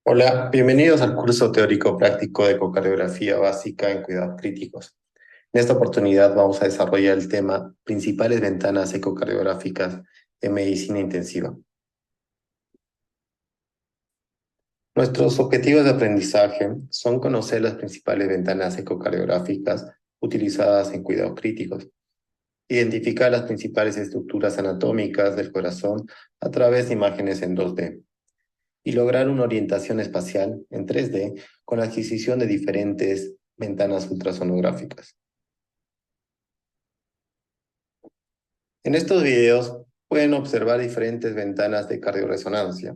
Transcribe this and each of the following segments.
Hola, bienvenidos al curso teórico práctico de ecocardiografía básica en cuidados críticos. En esta oportunidad vamos a desarrollar el tema principales ventanas ecocardiográficas en medicina intensiva. Nuestros objetivos de aprendizaje son conocer las principales ventanas ecocardiográficas utilizadas en cuidados críticos, identificar las principales estructuras anatómicas del corazón a través de imágenes en 2D, y lograr una orientación espacial en 3D con la adquisición de diferentes ventanas ultrasonográficas. En estos videos pueden observar diferentes ventanas de cardioresonancia.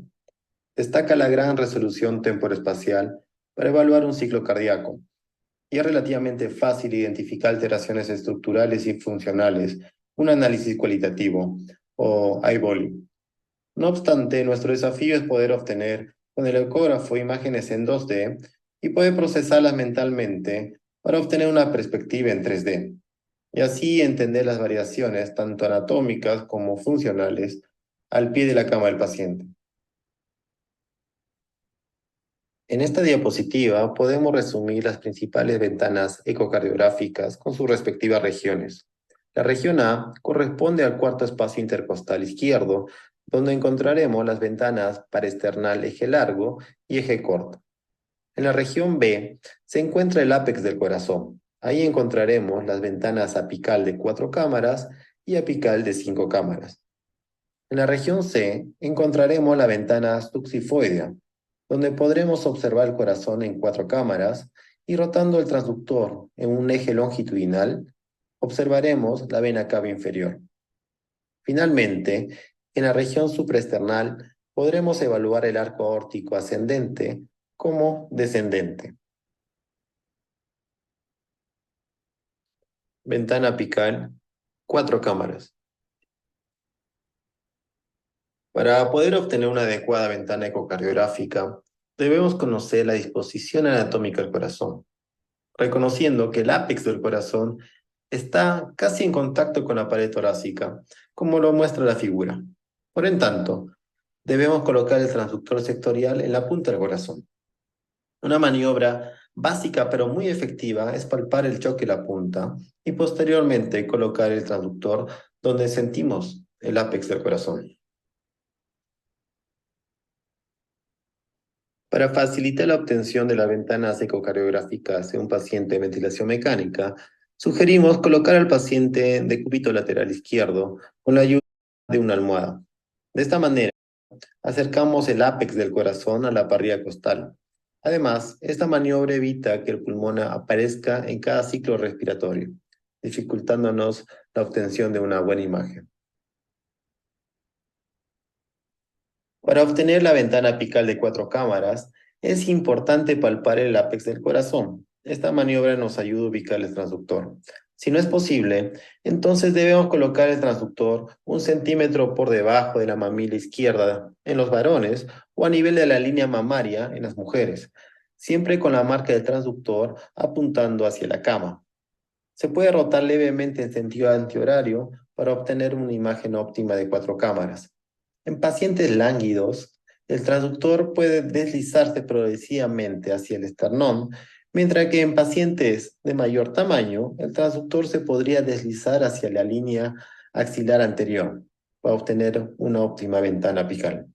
Destaca la gran resolución temporoespacial para evaluar un ciclo cardíaco, y es relativamente fácil identificar alteraciones estructurales y funcionales, un análisis cualitativo o eyeballing. No obstante, nuestro desafío es poder obtener con el ecógrafo imágenes en 2D y poder procesarlas mentalmente para obtener una perspectiva en 3D, y así entender las variaciones tanto anatómicas como funcionales al pie de la cama del paciente. En esta diapositiva podemos resumir las principales ventanas ecocardiográficas con sus respectivas regiones. La región A corresponde al cuarto espacio intercostal izquierdo, donde encontraremos las ventanas paraesternal eje largo y eje corto. En la región B se encuentra el ápex del corazón. Ahí encontraremos las ventanas apical de 4 cámaras y apical de 5 cámaras. En la región C encontraremos la ventana subxifoidea, donde podremos observar el corazón en 4 cámaras, y rotando el transductor en un eje longitudinal, observaremos la vena cava inferior. Finalmente, en la región supraesternal podremos evaluar el arco aórtico ascendente como descendente. Ventana apical, 4 cámaras. Para poder obtener una adecuada ventana ecocardiográfica, debemos conocer la disposición anatómica del corazón, reconociendo que el ápex del corazón está casi en contacto con la pared torácica, como lo muestra la figura. Por en tanto, debemos colocar el transductor sectorial en la punta del corazón. Una maniobra básica pero muy efectiva es palpar el choque de la punta y posteriormente colocar el transductor donde sentimos el ápex del corazón. Para facilitar la obtención de las ventanas ecocardiográficas en un paciente de ventilación mecánica, sugerimos colocar al paciente de cúbito lateral izquierdo con la ayuda de una almohada. De esta manera, acercamos el ápex del corazón a la parrilla costal. Además, esta maniobra evita que el pulmón aparezca en cada ciclo respiratorio, dificultándonos la obtención de una buena imagen. Para obtener la ventana apical de 4 cámaras, es importante palpar el ápex del corazón. Esta maniobra nos ayuda a ubicar el transductor. Si no es posible, entonces debemos colocar el transductor 1 centímetro por debajo de la mamila izquierda en los varones o a nivel de la línea mamaria en las mujeres, siempre con la marca del transductor apuntando hacia la cama. Se puede rotar levemente en sentido antihorario para obtener una imagen óptima de 4 cámaras. En pacientes lánguidos, el transductor puede deslizarse progresivamente hacia el esternón, mientras que en pacientes de mayor tamaño, el transductor se podría deslizar hacia la línea axilar anterior para obtener una óptima ventana apical.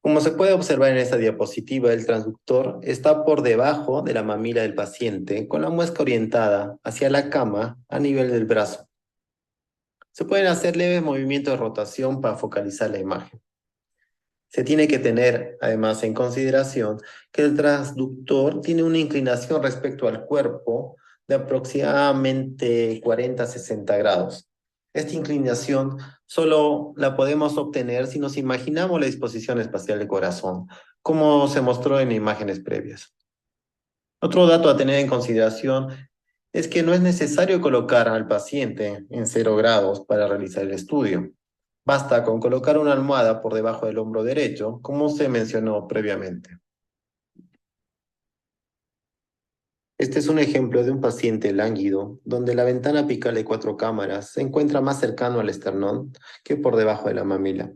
Como se puede observar en esta diapositiva, el transductor está por debajo de la mamila del paciente, con la muesca orientada hacia la cama a nivel del brazo. Se pueden hacer leves movimientos de rotación para focalizar la imagen. Se tiene que tener, además, en consideración que el transductor tiene una inclinación respecto al cuerpo de aproximadamente 40 a 60 grados. Esta inclinación solo la podemos obtener si nos imaginamos la disposición espacial del corazón, como se mostró en imágenes previas. Otro dato a tener en consideración es que no es necesario colocar al paciente en 0 grados para realizar el estudio. Basta con colocar una almohada por debajo del hombro derecho, como se mencionó previamente. Este es un ejemplo de un paciente lánguido, donde la ventana apical de 4 cámaras se encuentra más cercano al esternón que por debajo de la mamila.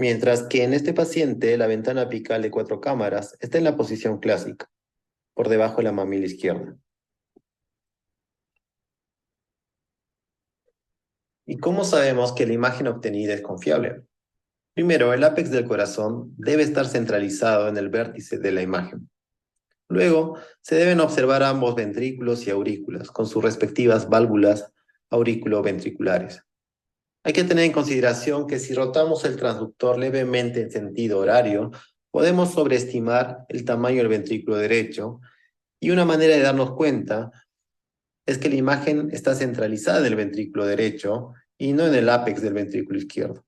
Mientras que en este paciente la ventana apical de 4 cámaras está en la posición clásica, por debajo de la mamila izquierda. ¿Y cómo sabemos que la imagen obtenida es confiable? Primero, el ápex del corazón debe estar centralizado en el vértice de la imagen. Luego, se deben observar ambos ventrículos y aurículas, con sus respectivas válvulas aurículo-ventriculares. Hay que tener en consideración que si rotamos el transductor levemente en sentido horario, podemos sobreestimar el tamaño del ventrículo derecho, y una manera de darnos cuenta es que la imagen está centralizada en el ventrículo derecho y no en el ápex del ventrículo izquierdo.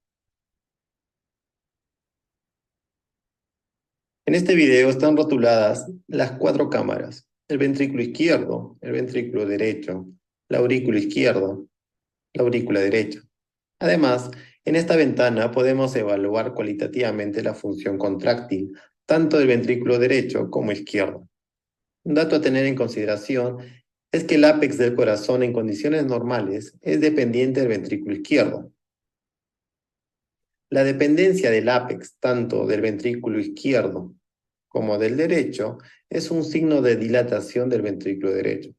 En este video están rotuladas las 4 cámaras: el ventrículo izquierdo, el ventrículo derecho, la aurícula izquierdo, la aurícula derecha. Además, en esta ventana podemos evaluar cualitativamente la función contráctil, tanto del ventrículo derecho como izquierdo. Un dato a tener en consideración es que el ápex del corazón en condiciones normales es dependiente del ventrículo izquierdo. La dependencia del ápex tanto del ventrículo izquierdo como del derecho es un signo de dilatación del ventrículo derecho.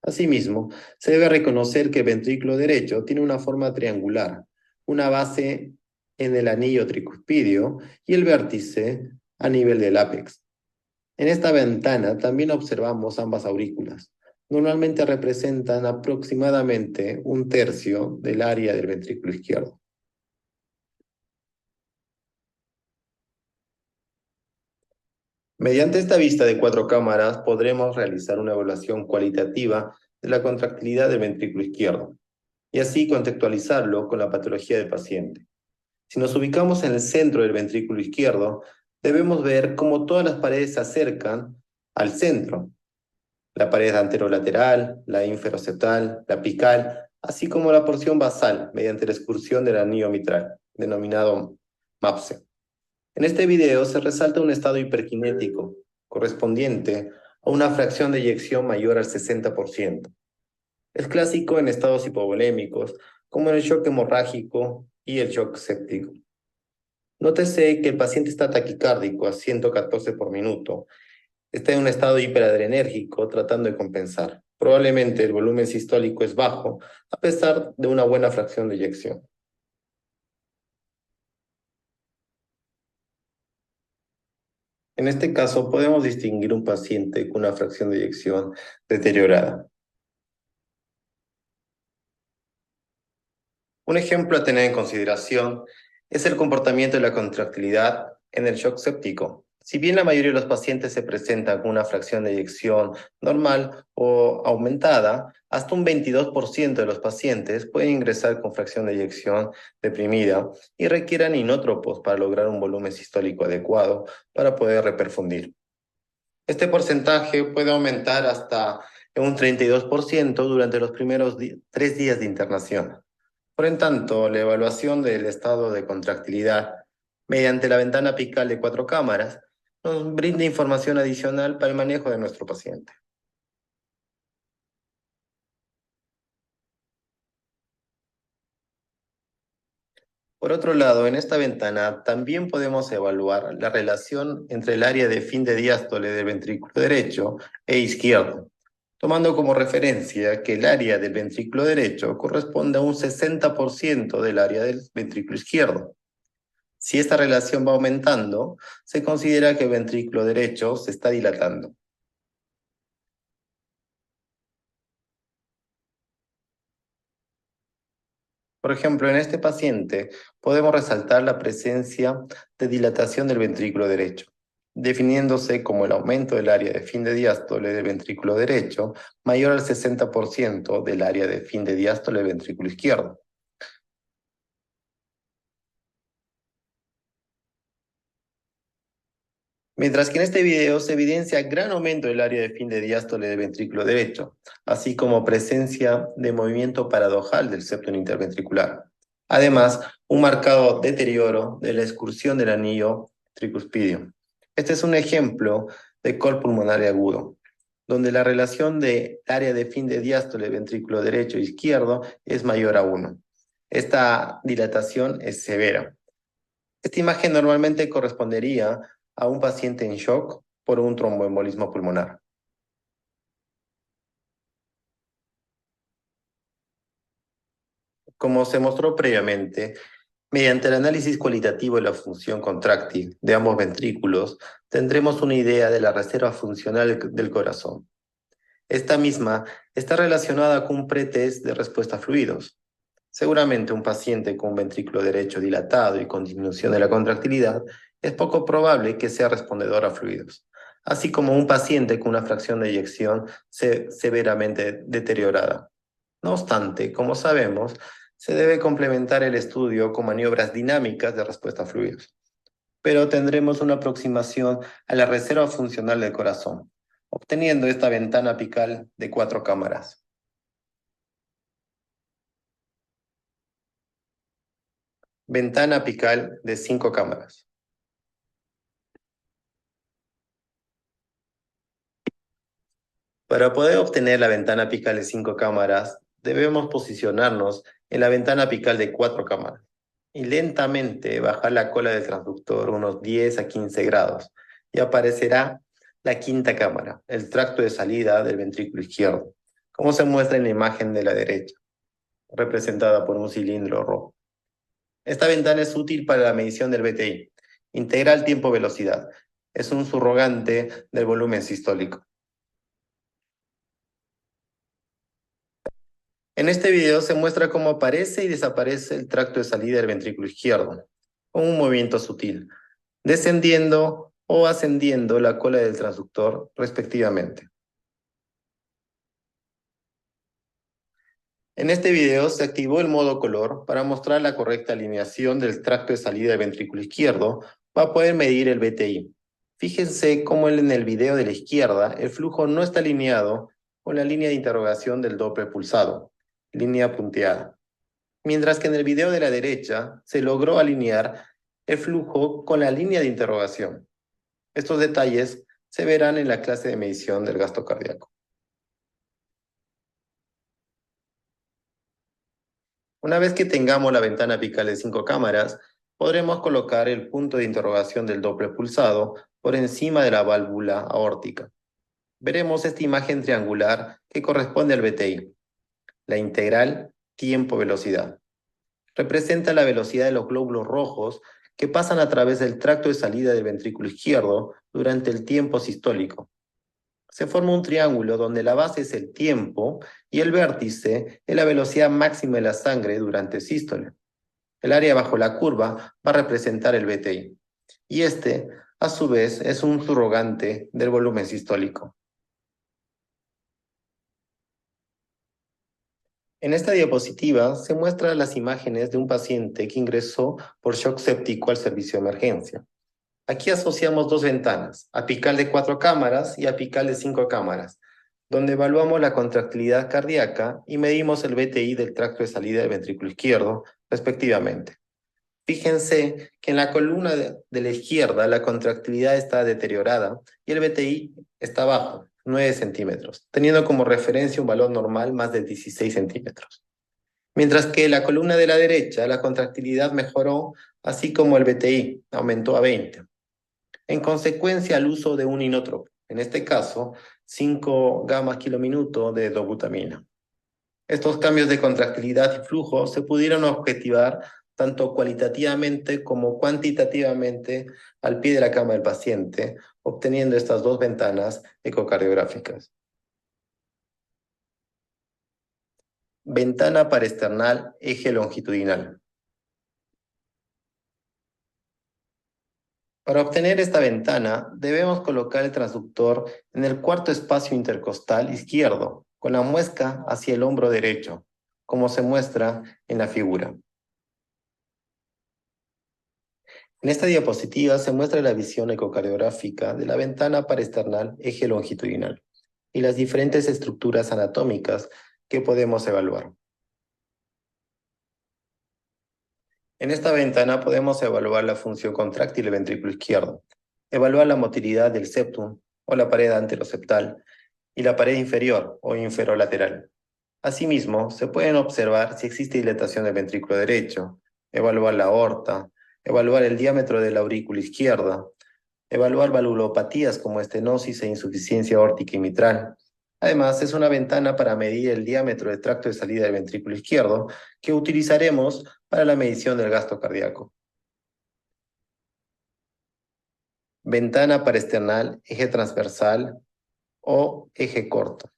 Asimismo, se debe reconocer que el ventrículo derecho tiene una forma triangular, una base en el anillo tricuspidio y el vértice a nivel del ápex. En esta ventana también observamos ambas aurículas. Normalmente representan aproximadamente 1/3 del área del ventrículo izquierdo. Mediante esta vista de 4 cámaras podremos realizar una evaluación cualitativa de la contractilidad del ventrículo izquierdo y así contextualizarlo con la patología del paciente. Si nos ubicamos en el centro del ventrículo izquierdo, debemos ver cómo todas las paredes se acercan al centro: la pared anterolateral, la inferoceptal, la apical, así como la porción basal mediante la excursión del anillo mitral, denominado MAPSE. En este video se resalta un estado hiperkinético correspondiente a una fracción de eyección mayor al 60%. Es clásico en estados hipovolémicos, como en el shock hemorrágico y el shock séptico. Nótese que el paciente está taquicárdico a 114 por minuto. Está en un estado hiperadrenérgico tratando de compensar. Probablemente el volumen sistólico es bajo, a pesar de una buena fracción de eyección. En este caso, podemos distinguir un paciente con una fracción de eyección deteriorada. Un ejemplo a tener en consideración es el comportamiento de la contractilidad en el shock séptico. Si bien la mayoría de los pacientes se presentan con una fracción de eyección normal o aumentada, hasta un 22% de los pacientes pueden ingresar con fracción de eyección deprimida y requieran inótropos para lograr un volumen sistólico adecuado para poder reperfundir. Este porcentaje puede aumentar hasta un 32% durante los primeros 3 días de internación. Por en tanto, la evaluación del estado de contractilidad mediante la ventana apical de 4 cámaras nos brinda información adicional para el manejo de nuestro paciente. Por otro lado, en esta ventana también podemos evaluar la relación entre el área de fin de diástole del ventrículo derecho e izquierdo, tomando como referencia que el área del ventrículo derecho corresponde a un 60% del área del ventrículo izquierdo. Si esta relación va aumentando, se considera que el ventrículo derecho se está dilatando. Por ejemplo, en este paciente podemos resaltar la presencia de dilatación del ventrículo derecho, definiéndose como el aumento del área de fin de diástole del ventrículo derecho mayor al 60% del área de fin de diástole del ventrículo izquierdo. Mientras que en este video se evidencia gran aumento del área de fin de diástole del ventrículo derecho, así como presencia de movimiento paradojal del septum interventricular. Además, un marcado deterioro de la excursión del anillo tricuspidio. Este es un ejemplo de col pulmonar agudo, donde la relación de área de fin de diástole del ventrículo derecho e izquierdo es mayor a 1. Esta dilatación es severa. Esta imagen normalmente correspondería a un paciente en shock por un tromboembolismo pulmonar. Como se mostró previamente, mediante el análisis cualitativo de la función contráctil de ambos ventrículos, tendremos una idea de la reserva funcional del corazón. Esta misma está relacionada con un pretest de respuesta a fluidos. Seguramente un paciente con un ventrículo derecho dilatado y con disminución de la contractilidad es poco probable que sea respondedor a fluidos, así como un paciente con una fracción de eyección severamente deteriorada. No obstante, como sabemos, se debe complementar el estudio con maniobras dinámicas de respuesta a fluidos, pero tendremos una aproximación a la reserva funcional del corazón, obteniendo esta ventana apical de 4 cámaras. Ventana apical de 5 cámaras. Para poder obtener la ventana apical de 5 cámaras, debemos posicionarnos en la ventana apical de 4 cámaras y lentamente bajar la cola del transductor unos 10 a 15 grados y aparecerá la quinta cámara, el tracto de salida del ventrículo izquierdo, como se muestra en la imagen de la derecha, representada por un cilindro rojo. Esta ventana es útil para la medición del BTI, integral tiempo-velocidad. Es un subrogante del volumen sistólico. En este video se muestra cómo aparece y desaparece el tracto de salida del ventrículo izquierdo, con un movimiento sutil, descendiendo o ascendiendo la cola del transductor respectivamente. En este video se activó el modo color para mostrar la correcta alineación del tracto de salida del ventrículo izquierdo para poder medir el BTI. Fíjense cómo en el video de la izquierda el flujo no está alineado con la línea de interrogación del Doppler pulsado, línea punteada. Mientras que en el video de la derecha se logró alinear el flujo con la línea de interrogación. Estos detalles se verán en la clase de medición del gasto cardíaco. Una vez que tengamos la ventana apical de 5 cámaras, podremos colocar el punto de interrogación del Doppler pulsado por encima de la válvula aórtica. Veremos esta imagen triangular que corresponde al BTI, la integral tiempo-velocidad. Representa la velocidad de los glóbulos rojos que pasan a través del tracto de salida del ventrículo izquierdo durante el tiempo sistólico. Se forma un triángulo donde la base es el tiempo y el vértice es la velocidad máxima de la sangre durante sístole. El área bajo la curva va a representar el BTI. Y este, a su vez, es un surrogante del volumen sistólico. En esta diapositiva se muestran las imágenes de un paciente que ingresó por shock séptico al servicio de emergencia. Aquí asociamos dos ventanas, apical de 4 cámaras y apical de 5 cámaras, donde evaluamos la contractilidad cardíaca y medimos el BTI del tracto de salida del ventrículo izquierdo, respectivamente. Fíjense que en la columna de la izquierda la contractilidad está deteriorada y el BTI está bajo, 9 centímetros, teniendo como referencia un valor normal más de 16 centímetros. Mientras que en la columna de la derecha la contractilidad mejoró, así como el BTI aumentó a 20. En consecuencia al uso de un inótropo, en este caso 5 gamas kilominuto de dobutamina. Estos cambios de contractilidad y flujo se pudieron objetivar tanto cualitativamente como cuantitativamente al pie de la cama del paciente, obteniendo estas dos ventanas ecocardiográficas. Ventana paraesternal, eje longitudinal. Para obtener esta ventana, debemos colocar el transductor en el cuarto espacio intercostal izquierdo, con la muesca hacia el hombro derecho, como se muestra en la figura. En esta diapositiva se muestra la visión ecocardiográfica de la ventana paraesternal eje longitudinal y las diferentes estructuras anatómicas que podemos evaluar. En esta ventana podemos evaluar la función contráctil del ventrículo izquierdo, evaluar la motilidad del septum o la pared anteroseptal y la pared inferior o inferolateral. Asimismo, se pueden observar si existe dilatación del ventrículo derecho, evaluar la aorta, evaluar el diámetro de la aurícula izquierda, evaluar valvulopatías como estenosis e insuficiencia aórtica y mitral. Además, es una ventana para medir el diámetro del tracto de salida del ventrículo izquierdo que utilizaremos para la medición del gasto cardíaco. Ventana parasternal, eje transversal o eje corto.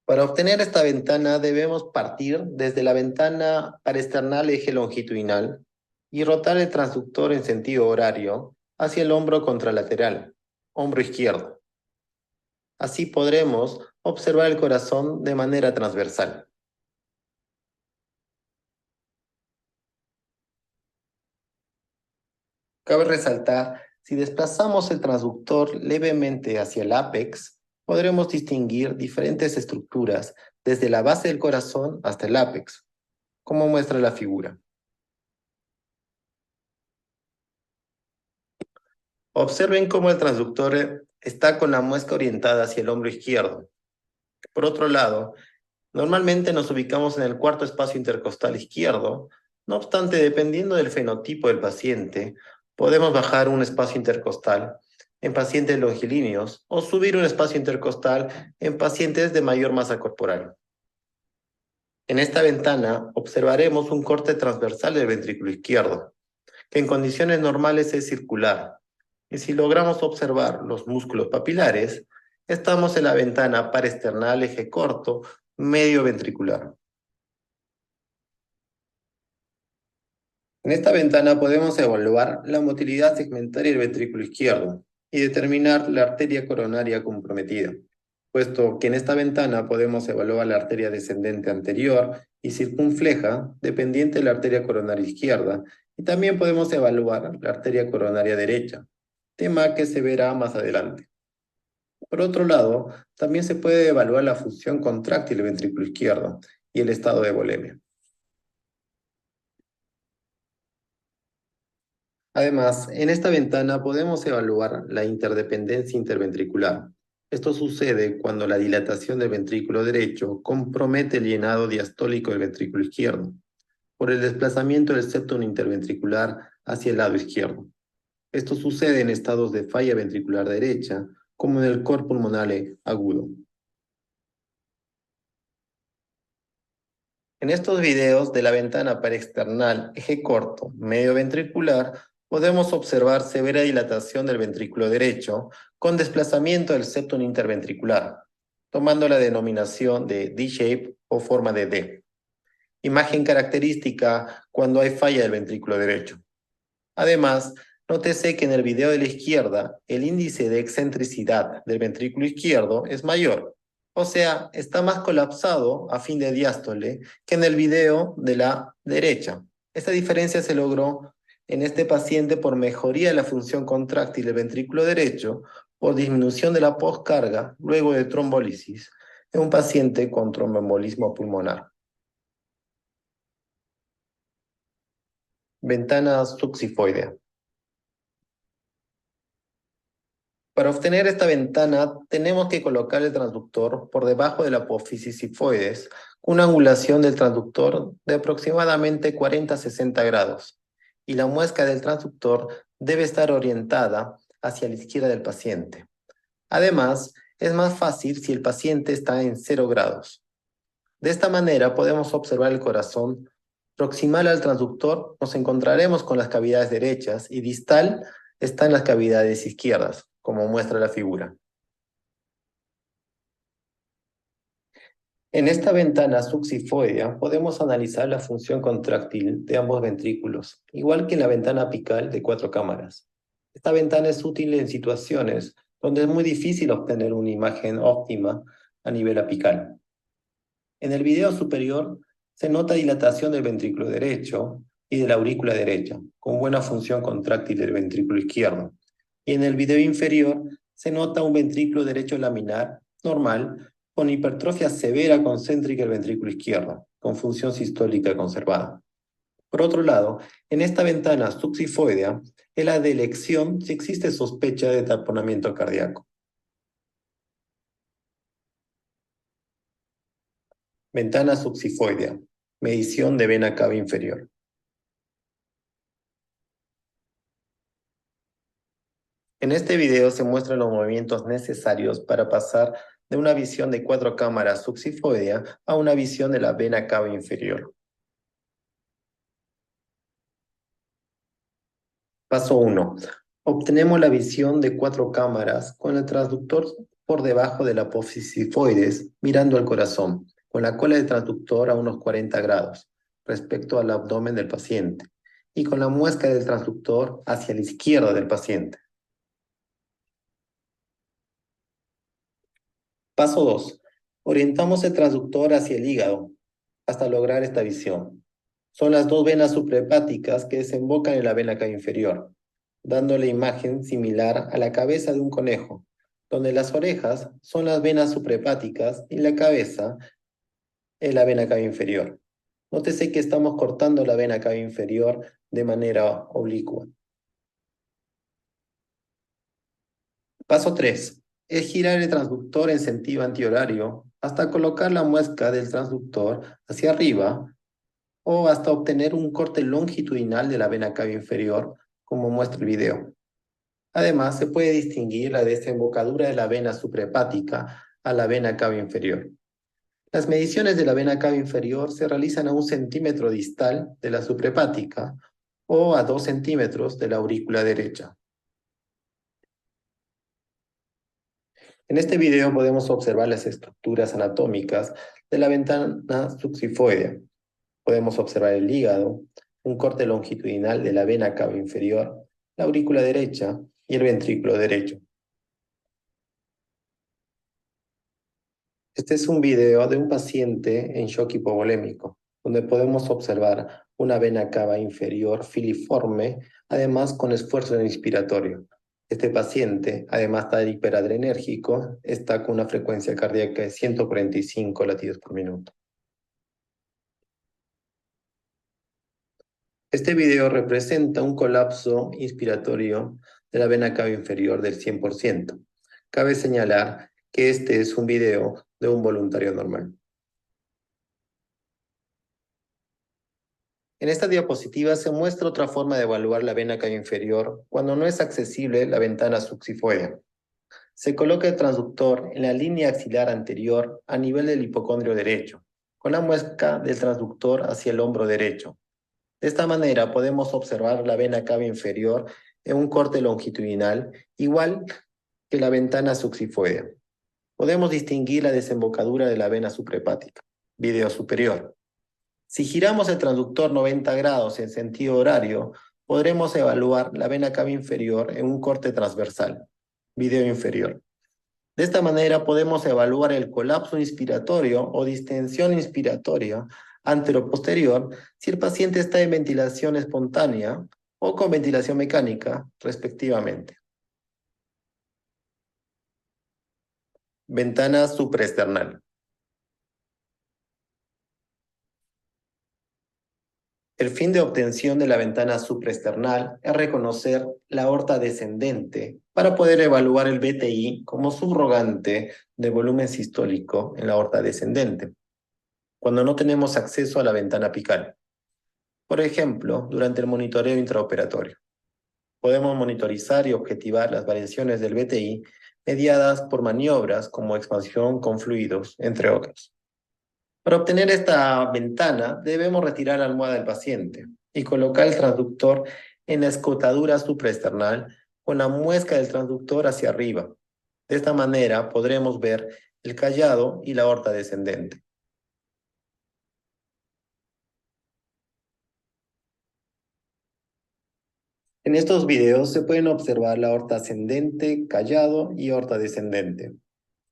Para obtener esta ventana debemos partir desde la ventana parasternal eje longitudinal y rotar el transductor en sentido horario hacia el hombro contralateral, hombro izquierdo. Así podremos observar el corazón de manera transversal. Cabe resaltar, si desplazamos el transductor levemente hacia el ápex, podremos distinguir diferentes estructuras desde la base del corazón hasta el ápex, como muestra la figura. Observen cómo el transductor está con la muesca orientada hacia el hombro izquierdo. Por otro lado, normalmente nos ubicamos en el cuarto espacio intercostal izquierdo. No obstante, dependiendo del fenotipo del paciente, podemos bajar un espacio intercostal en pacientes longilíneos o subir un espacio intercostal en pacientes de mayor masa corporal. En esta ventana observaremos un corte transversal del ventrículo izquierdo, que en condiciones normales es circular. Y si logramos observar los músculos papilares, estamos en la ventana parasternal eje corto medio ventricular. En esta ventana podemos evaluar la motilidad segmentaria del ventrículo izquierdo y determinar la arteria coronaria comprometida, puesto que en esta ventana podemos evaluar la arteria descendente anterior y circunfleja dependiente de la arteria coronaria izquierda, y también podemos evaluar la arteria coronaria derecha, tema que se verá más adelante. Por otro lado, también se puede evaluar la función contráctil del ventrículo izquierdo y el estado de volemia. Además, en esta ventana podemos evaluar la interdependencia interventricular. Esto sucede cuando la dilatación del ventrículo derecho compromete el llenado diastólico del ventrículo izquierdo, por el desplazamiento del septum interventricular hacia el lado izquierdo. Esto sucede en estados de falla ventricular derecha, como en el cor pulmonale agudo. En estos videos de la ventana parexternal eje corto medio ventricular podemos observar severa dilatación del ventrículo derecho con desplazamiento del septum interventricular, tomando la denominación de D-shape o forma de D. Imagen característica cuando hay falla del ventrículo derecho. Además, nótese que en el video de la izquierda el índice de excentricidad del ventrículo izquierdo es mayor, o sea, está más colapsado a fin de diástole que en el video de la derecha. Esta diferencia se logró en este paciente por mejoría de la función contráctil del ventrículo derecho, por disminución de la postcarga luego de trombólisis en un paciente con tromboembolismo pulmonar. Ventana subsifoidea. Para obtener esta ventana, tenemos que colocar el transductor por debajo de la apófisis sifoides, con una angulación del transductor de aproximadamente 40 a 60 grados, y la muesca del transductor debe estar orientada hacia la izquierda del paciente. Además, es más fácil si el paciente está en 0 grados. De esta manera podemos observar el corazón. Proximal al transductor nos encontraremos con las cavidades derechas y distal están las cavidades izquierdas, como muestra la figura. En esta ventana subsifoidea podemos analizar la función contráctil de ambos ventrículos, igual que en la ventana apical de 4 cámaras. Esta ventana es útil en situaciones donde es muy difícil obtener una imagen óptima a nivel apical. En el video superior se nota dilatación del ventrículo derecho y de la aurícula derecha, con buena función contráctil del ventrículo izquierdo. Y en el video inferior se nota un ventrículo derecho laminar normal con hipertrofia severa concéntrica del ventrículo izquierdo, con función sistólica conservada. Por otro lado, en esta ventana subsifoidea es la de elección si existe sospecha de taponamiento cardíaco. Ventana subsifoidea. Medición de vena cava inferior. En este video se muestran los movimientos necesarios para pasar de una visión de 4 cámaras subsifoidea a una visión de la vena cava inferior. Paso 1. Obtenemos la visión de 4 cámaras con el transductor por debajo de la apófisis sifoides, mirando al corazón, con la cola del transductor a unos 40 grados respecto al abdomen del paciente, y con la muesca del transductor hacia la izquierda del paciente. Paso 2. Orientamos el transductor hacia el hígado hasta lograr esta visión. Son las 2 venas suprahepáticas que desembocan en la vena cava inferior, dando la imagen similar a la cabeza de un conejo, donde las orejas son las venas suprahepáticas y la cabeza es la vena cava inferior. Nótese que estamos cortando la vena cava inferior de manera oblicua. Paso 3. Es girar el transductor en sentido antihorario hasta colocar la muesca del transductor hacia arriba o hasta obtener un corte longitudinal de la vena cava inferior, como muestra el video. Además, se puede distinguir la desembocadura de la vena suprahepática a la vena cava inferior. Las mediciones de la vena cava inferior se realizan a 1 centímetro distal de la suprahepática o a 2 centímetros de la aurícula derecha. En este video podemos observar las estructuras anatómicas de la ventana subsifoidea. Podemos observar el hígado, un corte longitudinal de la vena cava inferior, la aurícula derecha y el ventrículo derecho. Este es un video de un paciente en shock hipovolémico, donde podemos observar una vena cava inferior filiforme, además con esfuerzo inspiratorio. Este paciente, además de hiperadrenérgico, está con una frecuencia cardíaca de 145 latidos por minuto. Este video representa un colapso inspiratorio de la vena cava inferior del 100%. Cabe señalar que este es un video de un voluntario normal. En esta diapositiva se muestra otra forma de evaluar la vena cava inferior cuando no es accesible la ventana subsifoidea. Se coloca el transductor en la línea axilar anterior a nivel del hipocondrio derecho, con la muesca del transductor hacia el hombro derecho. De esta manera podemos observar la vena cava inferior en un corte longitudinal igual que la ventana subsifoidea. Podemos distinguir la desembocadura de la vena suprahepática. Video superior. Si giramos el transductor 90 grados en sentido horario, podremos evaluar la vena cava inferior en un corte transversal. Video inferior. De esta manera podemos evaluar el colapso inspiratorio o distensión inspiratoria anteroposterior si el paciente está en ventilación espontánea o con ventilación mecánica, respectivamente. Ventana supraesternal. El fin de obtención de la ventana supraesternal es reconocer la aorta descendente para poder evaluar el BTI como subrogante de volumen sistólico en la aorta descendente, cuando no tenemos acceso a la ventana apical. Por ejemplo, durante el monitoreo intraoperatorio. Podemos monitorizar y objetivar las variaciones del BTI mediadas por maniobras como expansión con fluidos, entre otros. Para obtener esta ventana, debemos retirar la almohada del paciente y colocar el transductor en la escotadura supraesternal con la muesca del transductor hacia arriba. De esta manera podremos ver el callado y la aorta descendente. En estos videos se pueden observar la aorta ascendente, callado y aorta descendente.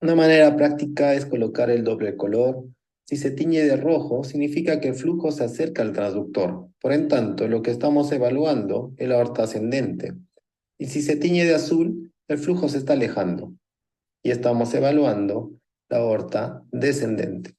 Una manera práctica es colocar el doble color. Si se tiñe de rojo, significa que el flujo se acerca al transductor. Por en tanto, lo que estamos evaluando es la aorta ascendente. Y si se tiñe de azul, el flujo se está alejando. Y estamos evaluando la aorta descendente.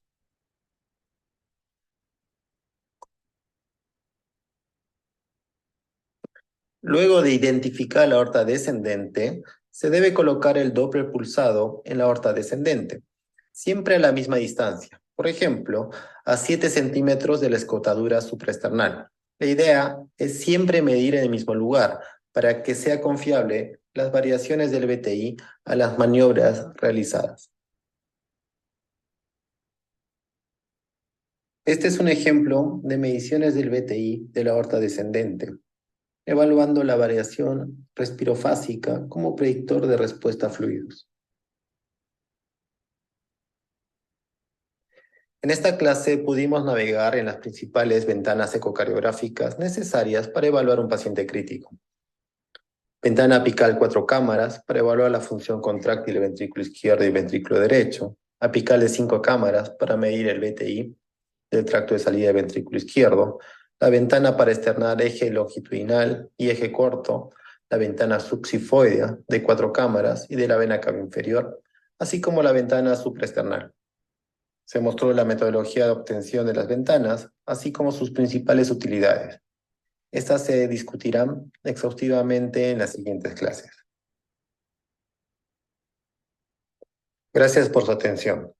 Luego de identificar la aorta descendente, se debe colocar el Doppler pulsado en la aorta descendente, siempre a la misma distancia, por ejemplo, a 7 centímetros de la escotadura supraesternal. La idea es siempre medir en el mismo lugar para que sea confiable las variaciones del BTI a las maniobras realizadas. Este es un ejemplo de mediciones del BTI de la aorta descendente, evaluando la variación respirofásica como predictor de respuesta a fluidos. En esta clase pudimos navegar en las principales ventanas ecocardiográficas necesarias para evaluar un paciente crítico. Ventana apical 4 cámaras para evaluar la función contráctil del ventrículo izquierdo y ventrículo derecho. Apical de 5 cámaras para medir el BTI del tracto de salida del ventrículo izquierdo. La ventana para externar eje longitudinal y eje corto. La ventana subxifoidea de 4 cámaras y de la vena cava inferior, así como la ventana supraesternal. Se mostró la metodología de obtención de las ventanas, así como sus principales utilidades. Estas se discutirán exhaustivamente en las siguientes clases. Gracias por su atención.